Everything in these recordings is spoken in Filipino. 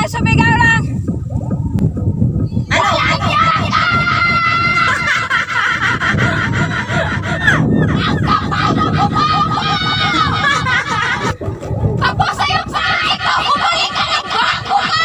sumigaw lang. Ano? Ako sa'yo sa ito! Bumalik ka ng bago ka!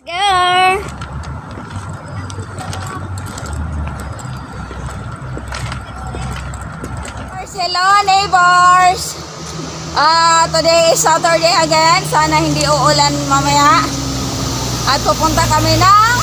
Girl! Hello neighbors! Today is Saturday again. Sana hindi uulan mamaya. At pupunta kami ng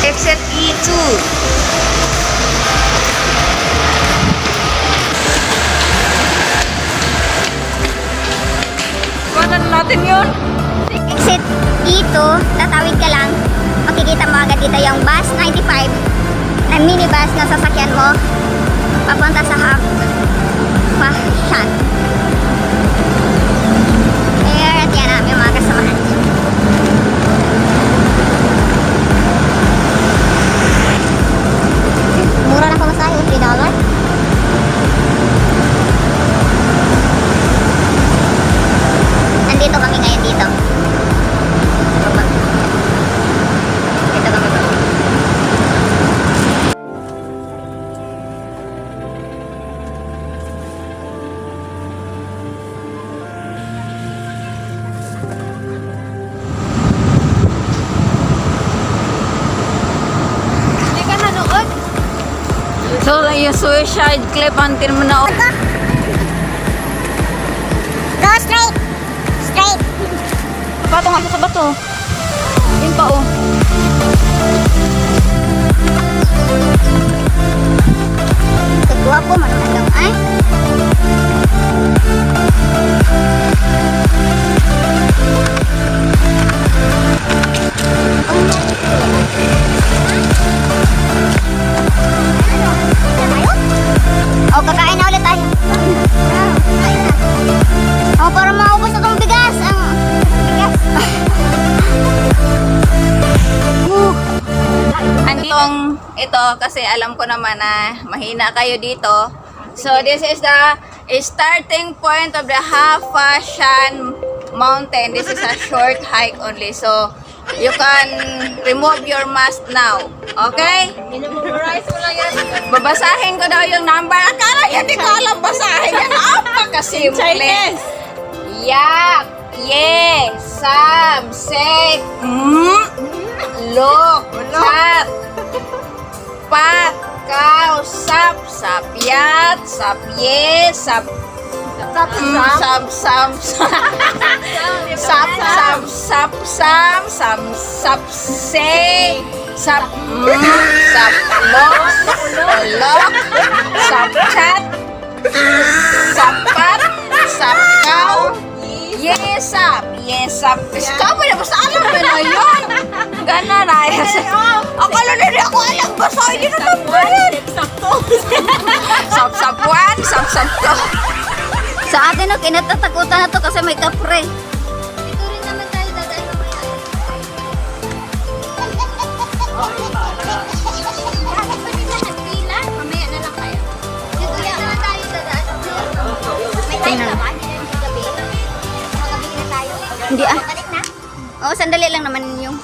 exit E2. Kuha natin yun. Exit E2, tatawid ka lang. Makikita mo agad dito yung bus 95 na minibus na sasakyan mo papunta sa Half Fashion. Here, at yan ang mga kasamahan. Mura na pamasahe, $3. Nandito kami ngayon dito. Baba. Dito kami baba. Hindi ka nanood? So, yung suicide clip until mo na. Go straight! Straight! Pato nga siya sa bato. Yun pa oh. Kedua po, manunod ay. O, kakain na ulit tayo. O, para maubos na itong bigas. Bigas. Anditong ito kasi alam ko naman na mahina kayo dito. So this is the starting point of the Half Fashion Mountain. This is a short hike only. So you can remove your mask now. Okay? Babasahin ko daw yung number. Akala yan, di ko alam basahin yan. Apakasimple. Yak, ye, sam, sek, lok, chat, pat, kaw, sap, sapyat, sapye, sap, sap, sap, sap, sap, sap, sap, sam, sap, se, sap, sap, lok, lok, sap, chat, sapat, sap, kaw, yesap, yesap. Ikaw pa na, basta alam mo na yun. Gana na. Akala na rin ako alam. Basta hindi na tapunan. Sap-sapuan, sap-sap-to. Sa atin, no, kinatatakutan na to kasi may kapre. Dito rin naman tayo dadaan mamaya. Bakit ba nila nagpila? Mamaya na lang kayo. Dito naman tayo dadaan. May time na ba? Gabi. Magabi na tayo. Hindi ah. Balik na? Oo, sandali lang naman yung.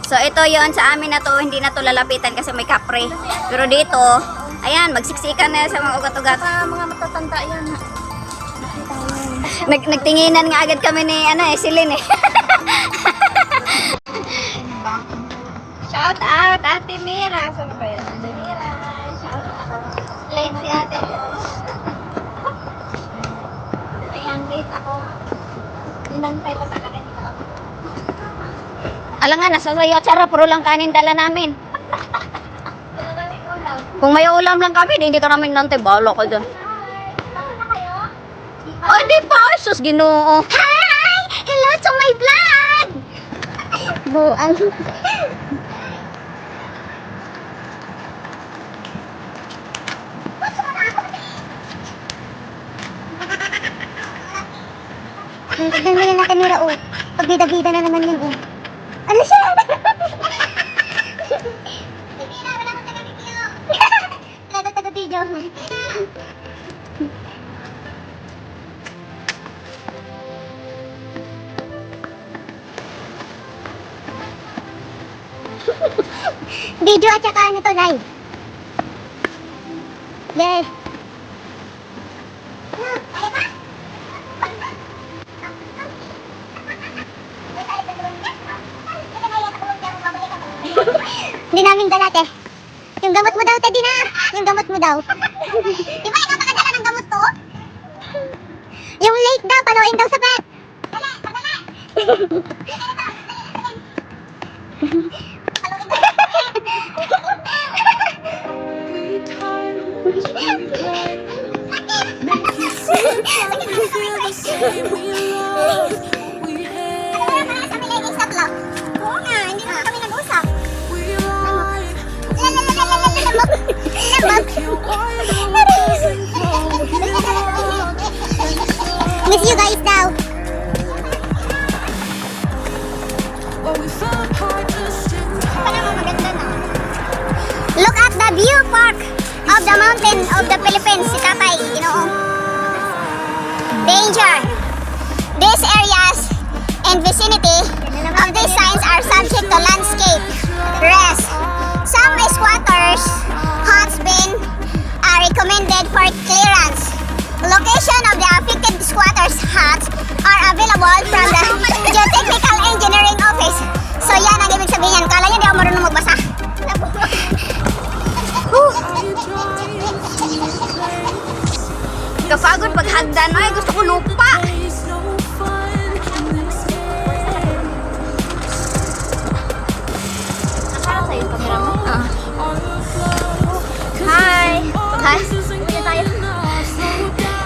So ito yon sa amin na to, hindi na to lalapitan kasi may kapre. Pero dito, ayan, magsiksikan na sa mga ugat-ugat. Mga matatanda yan. Nagtinginan nga agad kami ni Silin eh. Shout out, Ate Mira. Saan ba yan? Ate Mira. Ayan si ate. Ayan, wait ako. Inantay pa talaga nito. Alam nga, nasa sayo at sarap, puro lang kanin dala namin. Kung may ulam lang kami, hindi ka namin nante, balo ka dyan. Oh, di pa, ay, sus, Ginoo. Hi! Hello to my vlog! Buang. Ang ganda naman na kamera, oh. Pagbida-bida na naman yun, oh. Ano siya? Wala taga-video. Video at saka ano to, live. Yes. Hindi namin dala, te. Yung gamot mo daw, te, di na. Yung gamot mo daw. Di ba, napakadala ng gamot to? Yung late daw, paluin daw sa pet. Dala, padala. Oo nga, hindi naman kami nag-usap. Miss you guys daw. Look at the view park of the mountain of the Philippines, si Tatay, you know. Danger. These areas and vicinity of these signs are subject to landscape rest. Some squatters huts been recommended for clearance. Location of the affected squatters huts are available from the Geotechnical Engineering Office. So yan ang ibig sabihin yan. Kala nyo di ako marunong magbasa. Kapagod paghagdan, ay gusto ko lupa. Nakala sa'yo yung camera mo. Hi. Hi. Kuya tayo.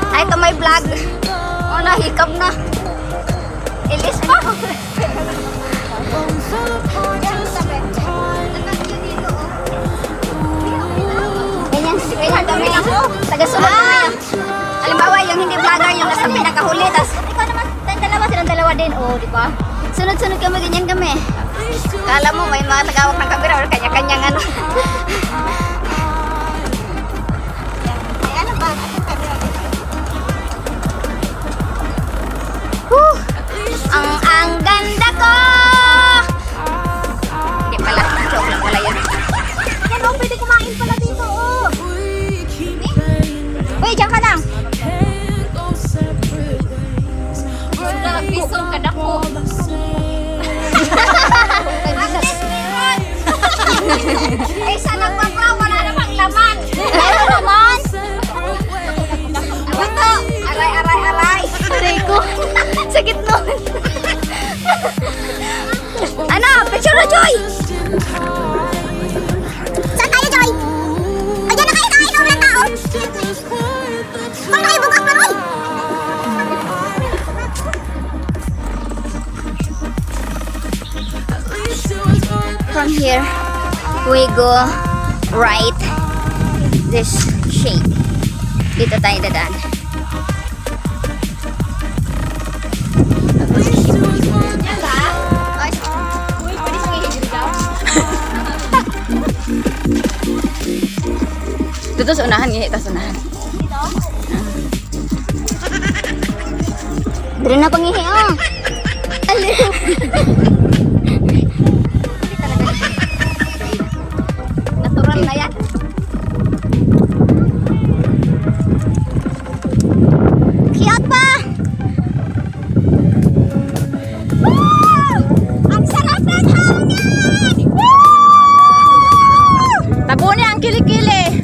Ay, ito may vlog. Oh, nahikap na. Ilis pa. Ganyan kami lang. Taga-sunod kami lang. Halimbawa, yung hindi vlogger, yung nasa pinakahuli. Tapos, Ikaw naman, silang dalawa din. Oh, di ba? sunod-sunod kami, ganyan kami. Kala mo, may mga tagawak ng kamera or kanya-kanyang ano. Ay, ano ba? Ang ganda ko! Hindi pala, joke lang pala yun. Yan, oh, pwede kumain pala dito, oh. Uy, diyan ka lang. Bisong kada ko. Ay, sa nagpapra, wala namang laman. Ano naman? Ito, aray. Aray ko. Sakit nun. Ano, picture na, Joy! Saan tayo, Joy? O, dyan na kayo, nakainom ng tao. Kung kayo bukas pa, Roy. From here, we go right this shape. Dito tayo dadaan. Dito sa unahan, ngihit sa unahan. Dito na pangihi, oh. Natural na yan. Cute pa. Woo! Ang sarap ng hangin! Woo! Tabuni ang kilikili.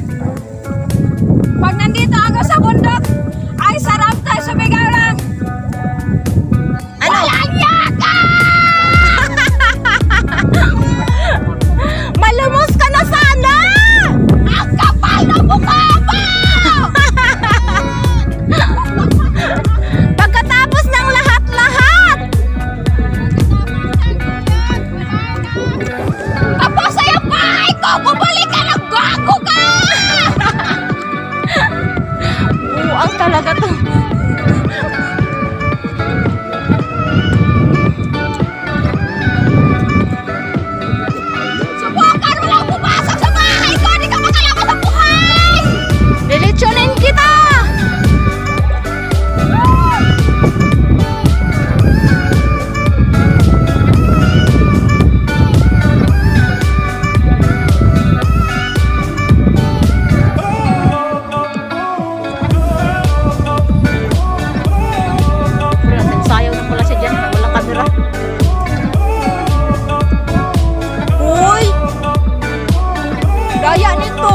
Gaya nito.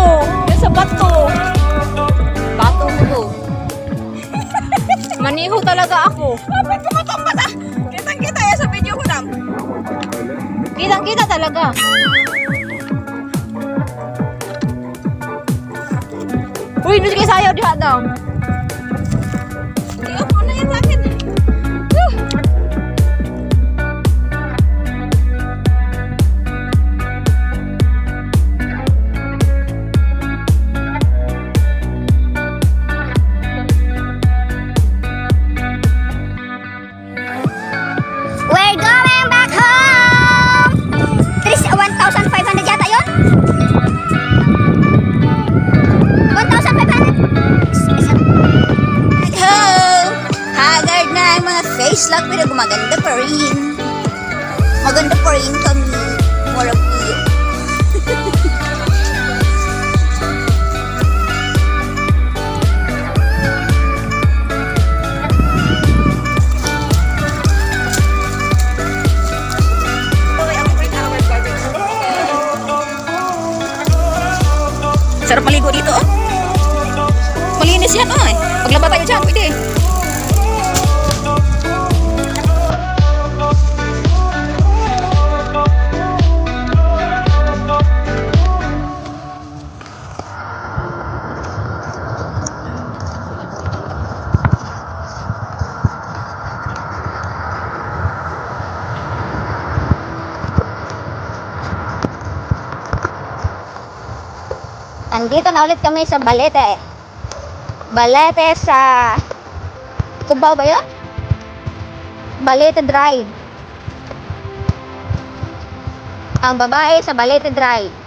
Yan sa bato. Bato mo to. Maniho talaga ako. Bakit kumatombat ah? Kitang-kita yan sa video ko lang. Kitang-kita talaga. Uy, sige sayaw diha daw. Iyo po na yan sa akin. We're going back home! 1,500 yata yun? 1,500? Go! Haggard na ang mga face lock pero gumaganda pa rin. Maganda pa rin kami. More of you. Sarap maligo dito, oh. Malinis yan, oh. Paglaba tayo dyan, pwede. Andito na ulit kami sa Balete. Balete sa Cubao ba yun? Balete Drive. Ang babae sa Balete Drive.